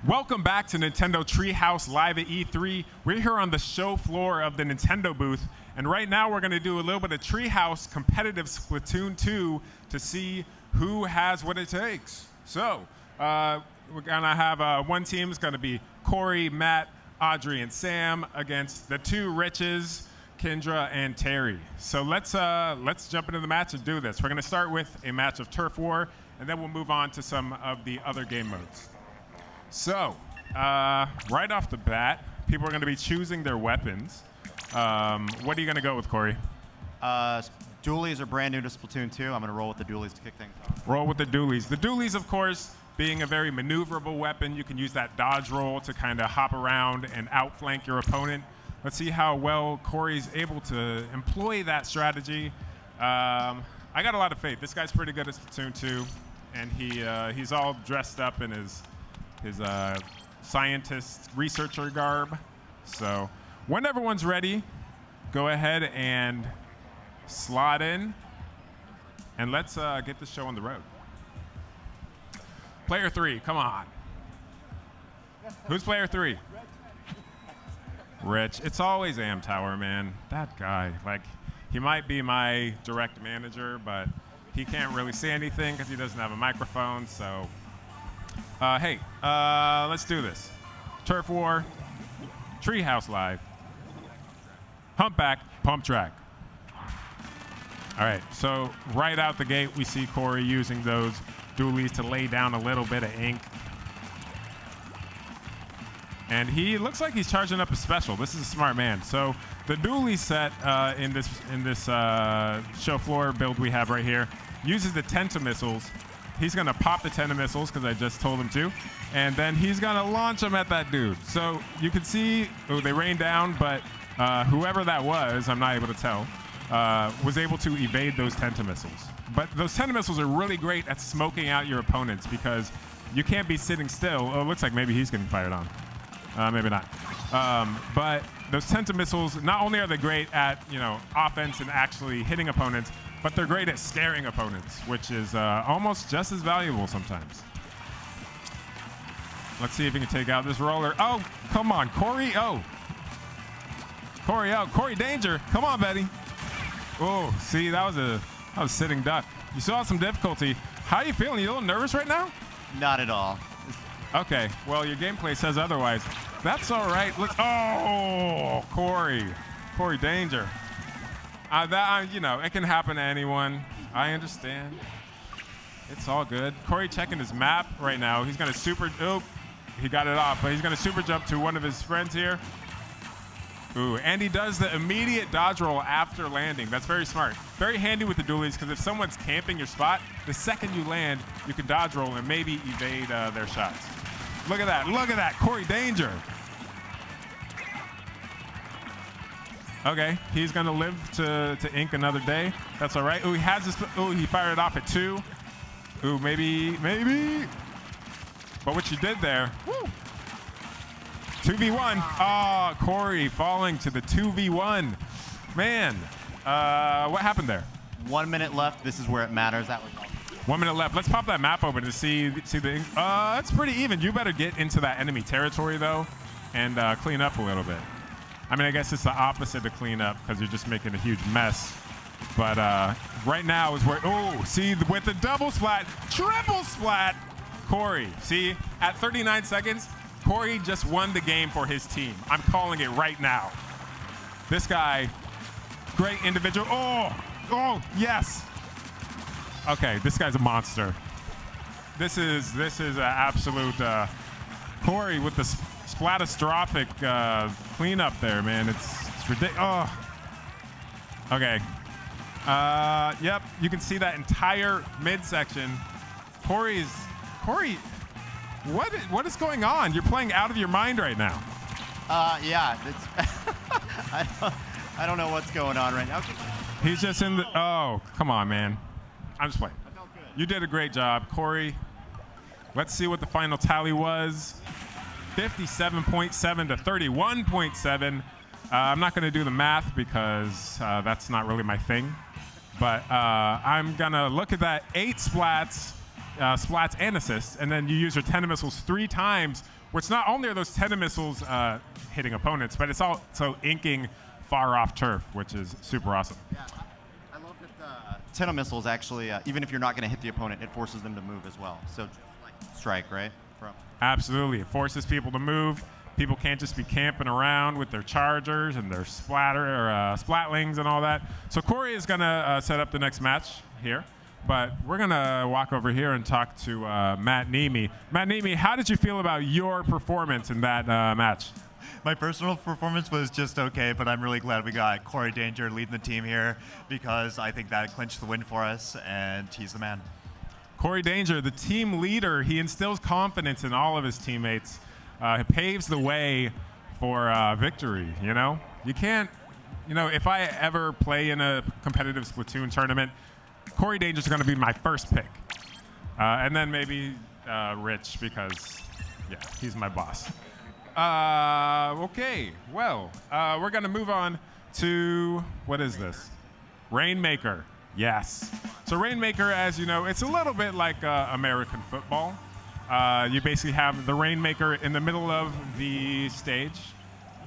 Welcome back to Nintendo Treehouse Live at E3. We're here on the show floor of the Nintendo booth, and right now we're going to do a little bit of Treehouse competitive Splatoon 2 to see who has what it takes. So, we're going to have one team is going to be Corey, Matt, Audrey, and Sam against the two Riches, Kendra and Terry. So let's jump into the match and do this. We're going to start with a match of Turf War, and then we'll move on to some of the other game modes. So, right off the bat, people are going to be choosing their weapons. What are you going to go with, Corey? Dualies are brand new to Splatoon 2. I'm going to roll with the dualies to kick things off. Roll with the dualies. The dualies, of course, being a very maneuverable weapon, you can use that dodge roll to kind of hop around and outflank your opponent. Let's see how well Corey's able to employ that strategy. I got a lot of faith. This guy's pretty good at Splatoon 2, and he's all dressed up in his scientist researcher garb. So when everyone's ready, go ahead and slot in, and let's get this show on the road. Player 3, come on. Who's player 3? Rich. It's always Am Tower, man. That guy, like, he might be my direct manager, but he can't really say anything because he doesn't have a microphone. So hey, let's do this. Turf War, Treehouse Live, Humpback, Pump Track. All right, so right out the gate, we see Corey using those dualies to lay down a little bit of ink. And he looks like he's charging up a special. This is a smart man. So the dualie set in this show floor build we have right here uses the Tentamissiles. He's going to pop the Tentamissiles because I just told him to, and then he's going to launch them at that dude. So you can see, oh, they rain down, but whoever that was, I'm not able to tell, was able to evade those Tentamissiles. But those Tentamissiles are really great at smoking out your opponents because you can't be sitting still. Oh, it looks like maybe he's getting fired on. Maybe not. But those Tentamissiles, not only are they great at, offense and actually hitting opponents, but they're great at scaring opponents, which is almost just as valuable sometimes. Let's see if he can take out this roller. Oh, come on, Corey. Oh. Corey out. Corey danger. Come on, Betty. Oh, see, that was a sitting duck. You saw some difficulty. How are you feeling? You a little nervous right now? Not at all. Okay, well, your gameplay says otherwise. That's all right. Oh, Corey. Corey danger. It can happen to anyone. I understand. It's all good. Corey checking his map right now. He's going to he got it off, but he's going to super jump to one of his friends here. Ooh, and he does the immediate dodge roll after landing. That's very smart. Very handy with the dualies because if someone's camping your spot, the second you land, you can dodge roll and maybe evade their shots. Look at that. Look at that. Corey danger. Okay, he's going to live to ink another day. That's all right. Ooh, he has this. Ooh, he fired it off at 2. Ooh, maybe. But what you did there, woo. 2v1. Oh, Corey falling to the 2v1. Man, what happened there? 1 minute left. This is where it matters. That was all. 1 minute left. Let's pop that map open to see the ink. It's pretty even. You better get into that enemy territory, though, and clean up a little bit. I mean, I guess it's the opposite to clean up because you're just making a huge mess. But right now is where, oh, see, with the double splat, triple splat, Corey. See, at 39 seconds, Corey just won the game for his team. I'm calling it right now. This guy, great individual. Oh, yes. Okay, this guy's a monster. This is an absolute Corey with the splatostrophic cleanup there, man. It's ridiculous. Oh. Okay. Yep, you can see that entire midsection. Corey, what is going on? You're playing out of your mind right now. Yeah. I don't know what's going on right now. He's just in the. Oh, come on, man. I'm just playing. You did a great job, Corey. Let's see what the final tally was. 57.7 to 31.7. I'm not going to do the math because that's not really my thing. But I'm going to look at that 8 splats and assists, and then you use your Tentamissiles 3 times which not only are those tendon missiles hitting opponents, but it's also inking far off turf, which is super awesome. Yeah, I love that the tendon missiles actually, even if you're not going to hit the opponent, it forces them to move as well. So just like strike, right? Absolutely. It forces people to move. People can't just be camping around with their chargers and their splatlings and all that. So Corey is going to set up the next match here. But we're going to walk over here and talk to Matt Nemi. Matt Nemi, how did you feel about your performance in that match? My personal performance was just okay, but I'm really glad we got Corey Danger leading the team here because I think that clinched the win for us, and he's the man. Corey Danger, the team leader, he instills confidence in all of his teammates. He paves the way for victory, you know? You can't, you know, if I ever play in a competitive Splatoon tournament, Corey Danger's going to be my first pick. And then maybe Rich because, yeah, he's my boss. Okay, well, we're going to move on to, what is this? Rainmaker. Yes. So Rainmaker, as you know, it's a little bit like American football. You basically have the Rainmaker in the middle of the stage.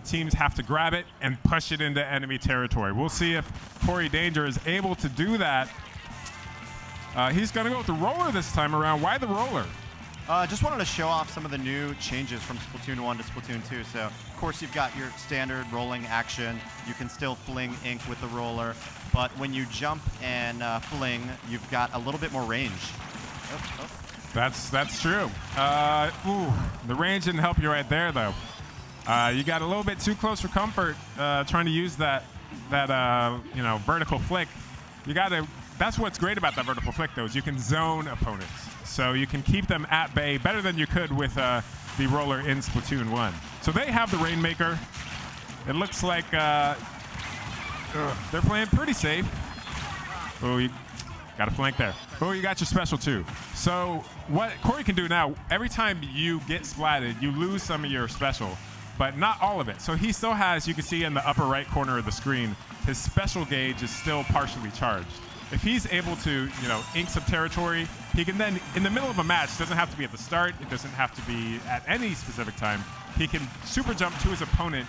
Teams have to grab it and push it into enemy territory. We'll see if Corey Danger is able to do that. He's going to go with the roller this time around. Why the roller? Just wanted to show off some of the new changes from Splatoon 1 to Splatoon 2. So, of course, you've got your standard rolling action. You can still fling ink with the roller. But when you jump and fling, you've got a little bit more range. Oh. That's true. The range didn't help you right there, though. You got a little bit too close for comfort trying to use that you know, vertical flick. You got to. That's what's great about that vertical flick, though, is you can zone opponents. So you can keep them at bay better than you could with the roller in Splatoon 1. So they have the Rainmaker. It looks like they're playing pretty safe. Oh, you got a flank there. Oh, you got your special, too. So what Corey can do now, every time you get splatted, you lose some of your special, but not all of it. So he still has, you can see in the upper right corner of the screen, his special gauge is still partially charged. If he's able to, you know, ink some territory, he can then, in the middle of a match, doesn't have to be at the start, it doesn't have to be at any specific time, he can super jump to his opponent,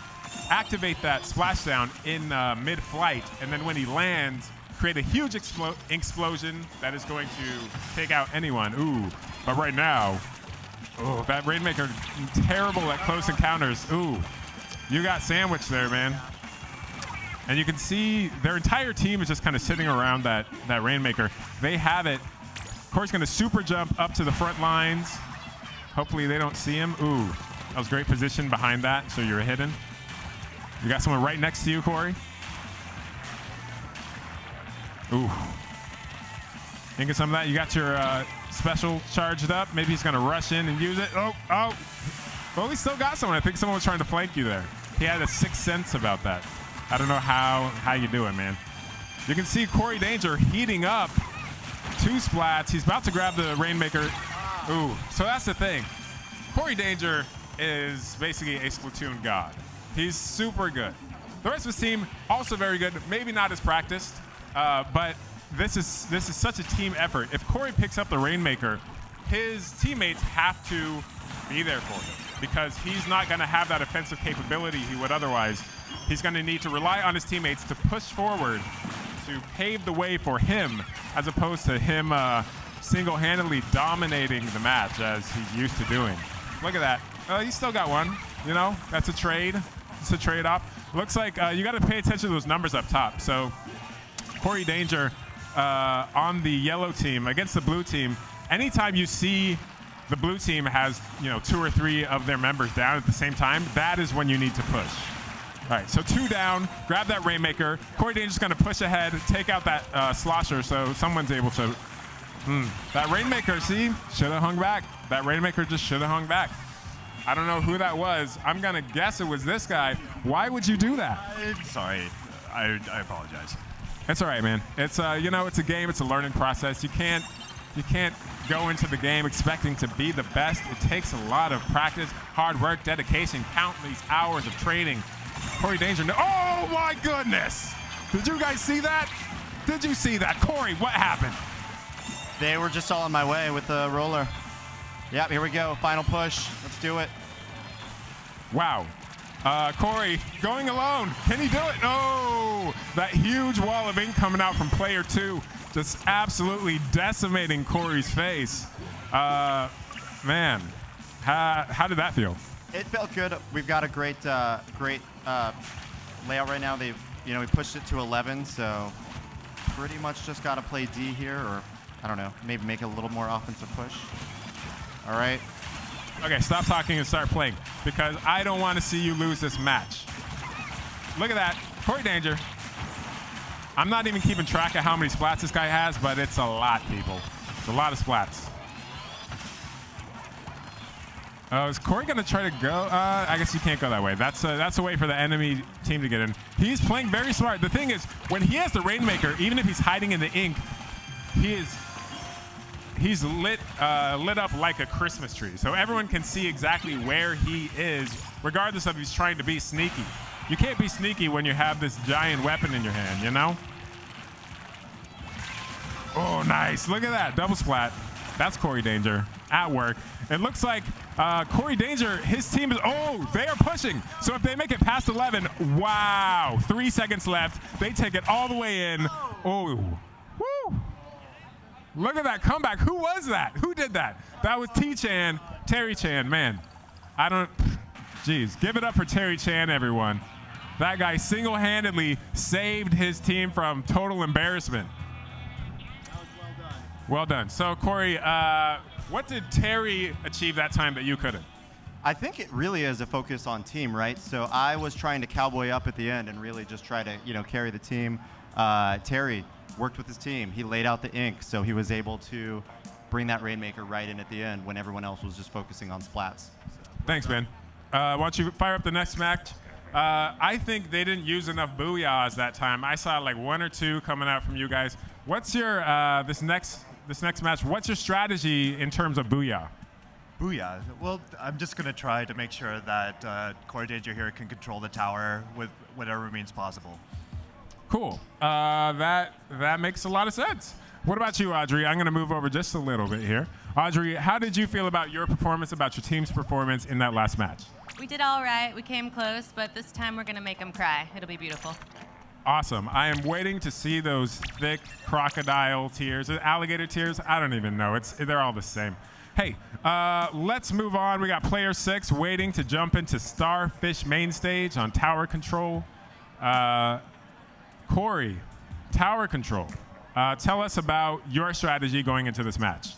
activate that splashdown in mid-flight, and then when he lands, create a huge explosion that is going to take out anyone. Ooh, but right now, oh, that Rainmaker, terrible at close encounters. Ooh, you got sandwiched there, man. And you can see their entire team is just kind of sitting around that Rainmaker. They have it. Corey's going to super jump up to the front lines. Hopefully they don't see him. Ooh, that was great position behind that, so you're hidden. You got someone right next to you, Corey. Ooh. Think of some of that. You got your special charged up. Maybe he's going to rush in and use it. Oh. Well, he still got someone. I think someone was trying to flank you there. He had a sixth sense about that. I don't know how you do it, man. You can see Corey Danger heating up 2 splats. He's about to grab the Rainmaker. Ooh, so that's the thing. Corey Danger is basically a Splatoon god. He's super good. The rest of his team, also very good. Maybe not as practiced, but this is such a team effort. If Corey picks up the Rainmaker, his teammates have to be there for him because he's not going to have that offensive capability he would otherwise. He's going to need to rely on his teammates to push forward to pave the way for him as opposed to him single-handedly dominating the match as he's used to doing. Look at that. He's still got one. You know, that's a trade. It's a trade-off. Looks like you got to pay attention to those numbers up top. So Corey Danger on the yellow team against the blue team, anytime you see the blue team has, you know, 2 or 3 of their members down at the same time, that is when you need to push. All right, so 2 down, grab that Rainmaker. Corey Danger's going to push ahead, take out that slosher so someone's able to. That Rainmaker, see, should have hung back. That Rainmaker just should have hung back. I don't know who that was. I'm going to guess it was this guy. Why would you do that? Sorry, I apologize. It's all right, man. It's you know, it's a game. It's a learning process. You can't go into the game expecting to be the best. It takes a lot of practice, hard work, dedication, countless hours of training. Corey Danger, no, oh my goodness! Did you guys see that? Did you see that? Corey, what happened? They were just all on my way with the roller. Yep, here we go. Final push. Let's do it. Wow. Corey going alone. Can he do it? Oh, that huge wall of ink coming out from player 2. Just absolutely decimating Corey's face. Man, how did that feel? It felt good. We've got a great layout right now. We pushed it to 11, so pretty much just got to play D here, or I don't know, maybe make a little more offensive push. All right. Okay, stop talking and start playing, because I don't want to see you lose this match. Look at that, Corey Danger. I'm not even keeping track of how many splats this guy has, but it's a lot, people. It's a lot of splats. Is Corey going to try to go? I guess you can't go that way. That's a way for the enemy team to get in. He's playing very smart. The thing is, when he has the Rainmaker, even if he's hiding in the ink, he's lit up like a Christmas tree. So everyone can see exactly where he is, regardless of if he's trying to be sneaky. You can't be sneaky when you have this giant weapon in your hand, you know? Oh, nice. Look at that. Double splat. That's Corey Danger at work. It looks like Corey Danger, his team is, oh, they are pushing. So if they make it past 11, wow, 3 seconds left. They take it all the way in. Oh, woo. Look at that comeback. Who was that? Who did that? That was T-Chan, Terry Chan, man. Geez, give it up for Terry Chan, everyone. That guy single-handedly saved his team from total embarrassment. That was well done. Well done. So, Corey, what did Terry achieve that time that you couldn't? I think it really is a focus on team, right? So I was trying to cowboy up at the end and really just try to, carry the team. Terry worked with his team. He laid out the ink, so he was able to bring that Rainmaker right in at the end when everyone else was just focusing on splats. Thanks, Ben. Why don't you fire up the next match? I think they didn't use enough booyahs that time. I saw like 1 or 2 coming out from you guys. What's your this next match? What's your strategy in terms of booyah? Booyah. Well, I'm just going to try to make sure that Corey Danger here can control the tower with whatever means possible. Cool. That makes a lot of sense. What about you, Audrey? I'm going to move over just a little bit here. Audrey, how did you feel about your performance, about your team's performance in that last match? We did all right. We came close, but this time we're going to make them cry. It'll be beautiful. Awesome. I am waiting to see those thick crocodile tears, alligator tears. I don't even know. They're all the same. Hey, let's move on. We got player 6 waiting to jump into Starfish main stage on tower control. Corey, tower control. Tell us about your strategy going into this match.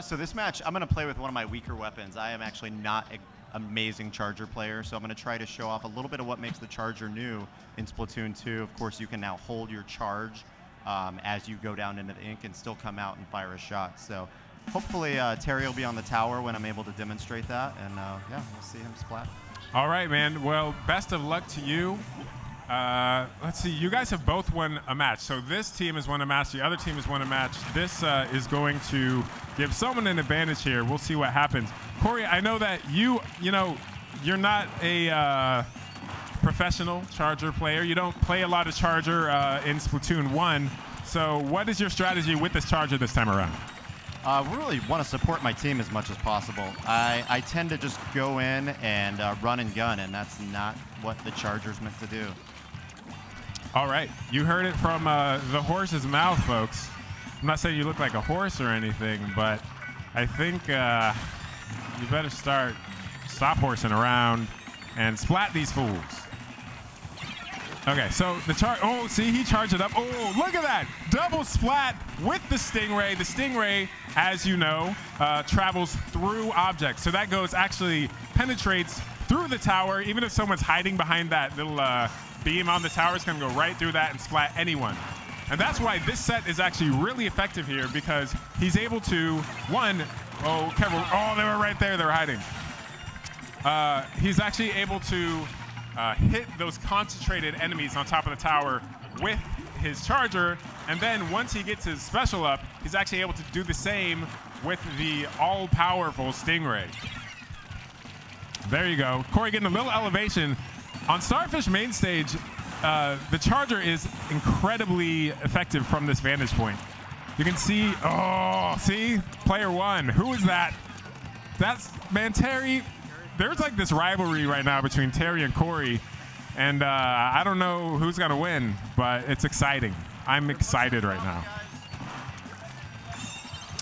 So this match, I'm going to play with one of my weaker weapons. I am actually not an amazing charger player, so I'm going to try to show off a little bit of what makes the charger new in Splatoon 2. Of course, you can now hold your charge as you go down into the ink and still come out and fire a shot. So hopefully Terry will be on the tower when I'm able to demonstrate that, and yeah, we'll see him splat. All right, man. Well, best of luck to you. Let's see. You guys have both won a match. So this team has won a match. The other team has won a match. This is going to give someone an advantage here. We'll see what happens. Corey, I know that you're not a professional charger player. You don't play a lot of charger in Splatoon 1. So what is your strategy with this charger this time around? We really want to support my team as much as possible. I tend to just go in and run and gun, and that's not what the charger's meant to do. All right. You heard it from the horse's mouth, folks. I'm not saying you look like a horse or anything, but I think you better stop horsing around and splat these fools. Okay, so the oh, see, he charged it up. Oh, look at that. Double splat with the Stingray. The Stingray, as you know, travels through objects. So that actually penetrates through the tower. Even if someone's hiding behind that little beam on the tower, it's going to go right through that and splat anyone. And that's why this set is actually really effective here, because he's able to, oh, careful. Oh, they were right there. They were hiding. He's actually able to hit those concentrated enemies on top of the tower with his charger, and then once he gets his special up, he's actually able to do the same with the all-powerful Stingray. There you go. Corey getting a little elevation. On Starfish main stage, the charger is incredibly effective from this vantage point. You can see, oh, see? Player 1. Who is that? That's, man, Terry. there's like this rivalry right now between Terry and Corey, and I don't know who's gonna win, but it's exciting. I'm excited right now.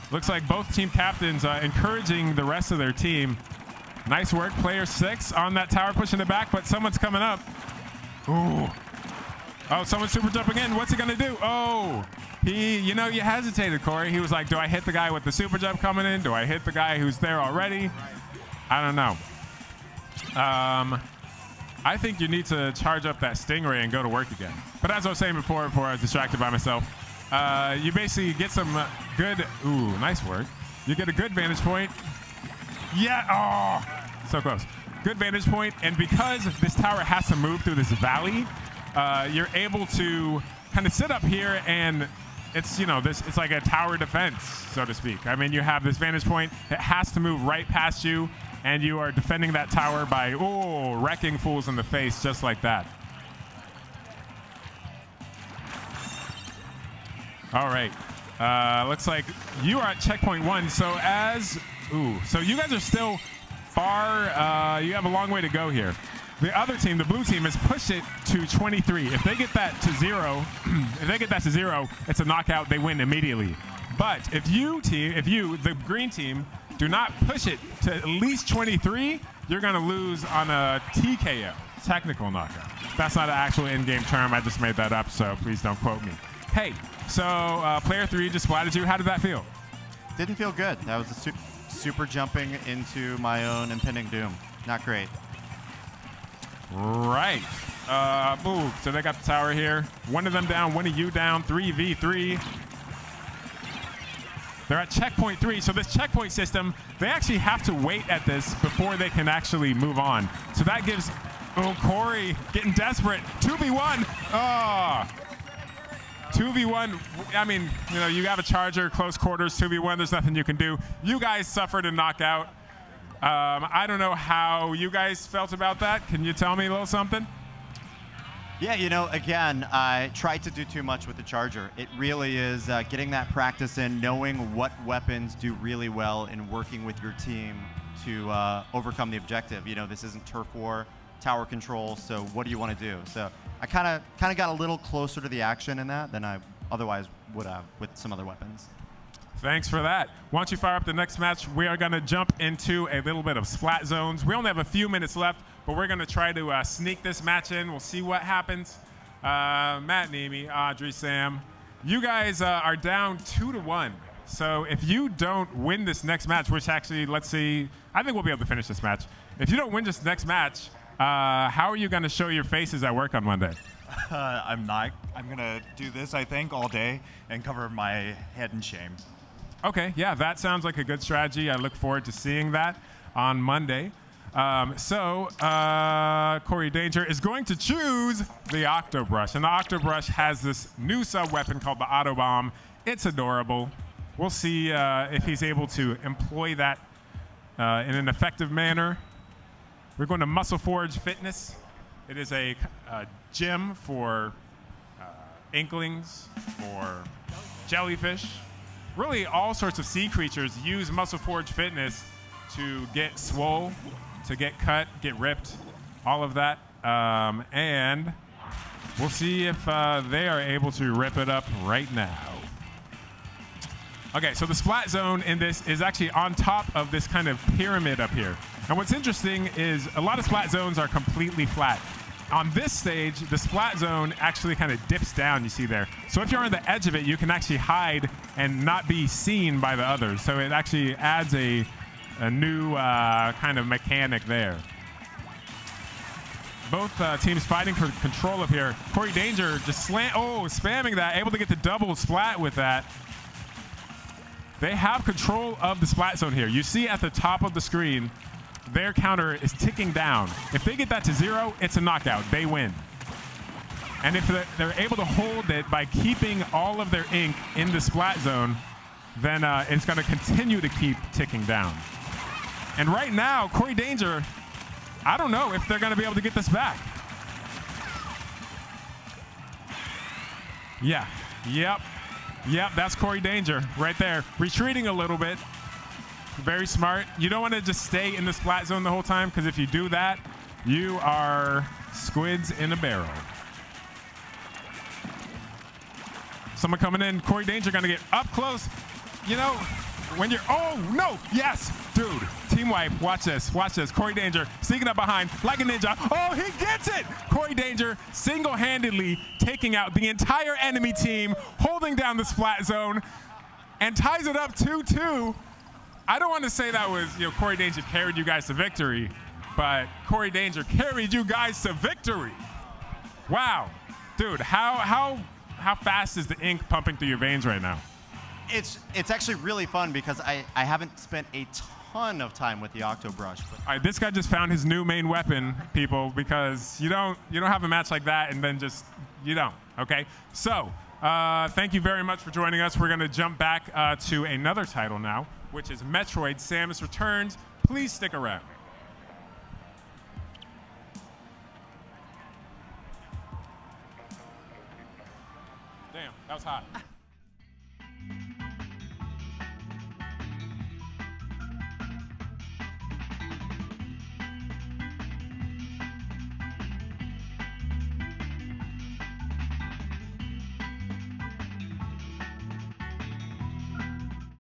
Looks like both team captains encouraging the rest of their team. Nice work, player 6 on that tower pushing it back, but someone's coming up. Ooh. Oh, someone's super jumping in. What's he gonna do? Oh, you hesitated, Corey. He was like, do I hit the guy with the super jump coming in? Do I hit the guy who's there already? I don't know. I think you need to charge up that Stingray and go to work again. But as I was saying before I was distracted by myself, you basically get some good, ooh, nice work. You get a good vantage point. Yeah, oh, so close. Good vantage point, and because this tower has to move through this valley, you're able to kind of sit up here, and it's, it's like a tower defense, so to speak. I mean, you have this vantage point. It has to move right past you, and you are defending that tower by, wrecking fools in the face just like that. All right. Looks like you are at checkpoint 1. So so you guys are still far. You have a long way to go here. The other team, the blue team, has pushed it to 23. If they get that to 0, it's a knockout. They win immediately. But if the green team, do not push it to at least 23, you're going to lose on a TKO, technical knockout. That's not an actual in-game term. I just made that up, so please don't quote me. Hey, so player 3 just splatted you. How did that feel? Didn't feel good. That was a super jumping into my own impending doom. Not great. Right. Ooh, so they got the tower here. One of them down, one of you down, 3v3. They're at checkpoint 3. So this checkpoint system, they actually have to wait at this before they can actually move on. So that gives, Corey getting desperate. 2v1. Oh. 2v1, I mean, you have a charger, close quarters, 2v1, there's nothing you can do. You guys suffered a knockout. I don't know how you guys felt about that. Can you tell me a little something? Yeah, again, I tried to do too much with the charger. It really is getting that practice in, knowing what weapons do really well and working with your team to overcome the objective. This isn't turf war, tower control, so what do you want to do? So I kind of got a little closer to the action in that than I otherwise would have with some other weapons. Thanks for that. Why don't you fire up the next match? We are going to jump into a little bit of Splat Zones. We only have a few minutes left, but we're going to try to sneak this match in. We'll see what happens. Matt, Nemi, Audrey, Sam, you guys are down 2-1. So if you don't win this next match, which actually, let's see, I think we'll be able to finish this match. If you don't win this next match, how are you going to show your faces at work on Monday? I'm not. I'm going to do this, I think, all day and cover my head in shame. Okay, yeah, that sounds like a good strategy. I look forward to seeing that on Monday. Corey Danger is going to choose the Octobrush. And the Octobrush has this new sub-weapon called the Autobomb. It's adorable. We'll see if he's able to employ that in an effective manner. We're going to Muscle Forge Fitness. It is a gym for inklings, for jellyfish. Really, all sorts of sea creatures use Muscle Forge Fitness to get swole, to get cut, get ripped, all of that. And we'll see if they are able to rip it up right now. Okay, so the Splat Zone in this is actually on top of this kind of pyramid up here. And what's interesting is a lot of Splat Zones are completely flat. On this stage, the Splat Zone actually kind of dips down, you see there. So if you're on the edge of it, you can actually hide and not be seen by the others. So it actually adds a new kind of mechanic there. Both teams fighting for control up here. Corey Danger just spamming that, able to get the double splat with that. They have control of the Splat Zone here. You see at the top of the screen, their counter is ticking down. If they get that to 0, it's a knockout. They win. And if they're able to hold it by keeping all of their ink in the Splat Zone, then it's going to continue to keep ticking down. And right now, Corey Danger, I don't know if they're going to be able to get this back. Yeah. Yep, that's Corey Danger right there. Retreating a little bit. Very smart. You don't want to just stay in the Splat Zone the whole time, because if you do that, you are squids in a barrel. Someone coming in. Corey Danger going to get up close. You know, when you're, oh no, yes, dude. Team wipe, watch this, watch this. Corey Danger sneaking up behind like a ninja. Oh, he gets it. Corey Danger single-handedly taking out the entire enemy team, holding down the Splat Zone, and ties it up 2-2. I don't want to say that was, Corey Danger carried you guys to victory, but Corey Danger carried you guys to victory. Wow, dude, how fast is the ink pumping through your veins right now? It's actually really fun because I haven't spent a ton of time with the Octobrush. But all right, this guy just found his new main weapon, people, because you don't have a match like that and then just you don't. Okay, so thank you very much for joining us. We're gonna jump back to another title now, which is Metroid: Samus Returns. Please stick around. Damn, that was hot.